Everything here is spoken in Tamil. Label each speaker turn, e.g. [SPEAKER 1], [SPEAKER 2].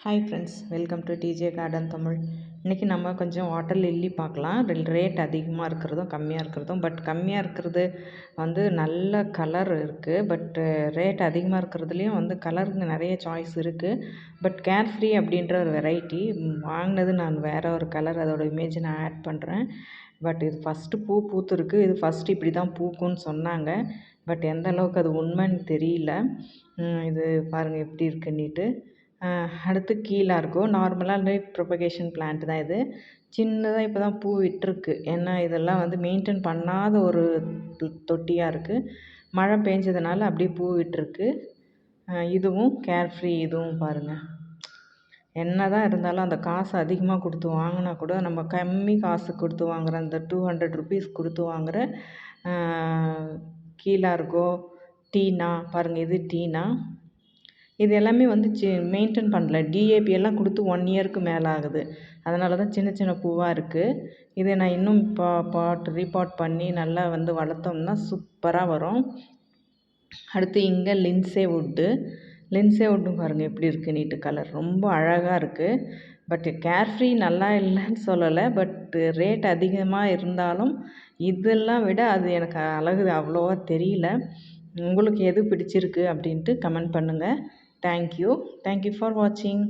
[SPEAKER 1] Hi friends, welcome to DJ garden Tamil. இன்றைக்கி நம்ம கொஞ்சம் வாட்டர் லில்லி பார்க்கலாம். ரேட் அதிகமாக இருக்கிறதும் கம்மியாக இருக்கிறதும். பட் கம்மியாக இருக்கிறது வந்து நல்ல கலர் இருக்குது. பட் ரேட் அதிகமாக இருக்கிறதுலையும் வந்து கலருங்க நிறைய சாய்ஸ் இருக்குது. பட் கேர்ஃப்ரீ அப்படின்ற ஒரு வெரைட்டி வாங்கினது. நான் வேறு ஒரு கலர், அதோட இமேஜ் நான் ஆட் பண்ணுறேன். பட் இது ஃபஸ்ட்டு பூத்துருக்கு. இது ஃபஸ்ட்டு இப்படி தான் பூக்கும்னு சொன்னாங்க. பட் எந்த அளவுக்கு அது உண்மைன்னு தெரியல. இது பாருங்கள் எப்படி இருக்குன்னுட்டு. அடுத்து கீழே இருக்கும். நார்மலாக லைட் ப்ரொபகேஷன் பிளான்ட் தான் இது. சின்னதாக இப்போ தான் பூ விட்டுருக்கு. ஏன்னா இதெல்லாம் வந்து மெயின்டைன் பண்ணாத ஒரு தொட்டியாக இருக்குது. மழை பெஞ்சதுனால அப்படியே பூ விட்டுருக்கு. இதுவும் கேர்ஃப்ரீ. இதுவும் பாருங்கள், என்ன தான் இருந்தாலும் அந்த காசு அதிகமாக கொடுத்து வாங்கினா கூட நம்ம கம்மி காசு கொடுத்து வாங்குகிற அந்த 200 ருபீஸ் கொடுத்து வாங்குகிற கீழார்கோ டீனா பாருங்கள். இது டீனா. இது எல்லாமே வந்து மெயின்டைன் பண்ணல. டிஏபி எல்லாம் கொடுத்து 1 இயருக்கு மேலே ஆகுது. அதனால தான் சின்ன சின்ன பூவாக இருக்குது. இதை நான் இன்னும் ரீபாட் பண்ணி நல்லா வந்து வளர்த்தோம்னா சூப்பராக வரும். அடுத்து இங்கே லின்சே வுட்டும் பாருங்கள் எப்படி இருக்குது. நீட்டு கலர் ரொம்ப அழகாக இருக்குது. பட் கேர்ஃப்ரீ நல்லா இல்லைன்னு சொல்லலை. பட் ரேட் அதிகமாக இருந்தாலும் இதெல்லாம் விட அது எனக்கு அழகு அவ்வளோவா தெரியல. உங்களுக்கு எது பிடிச்சிருக்கு அப்படின்ட்டு கமெண்ட் பண்ணுங்கள். Thank you for watching.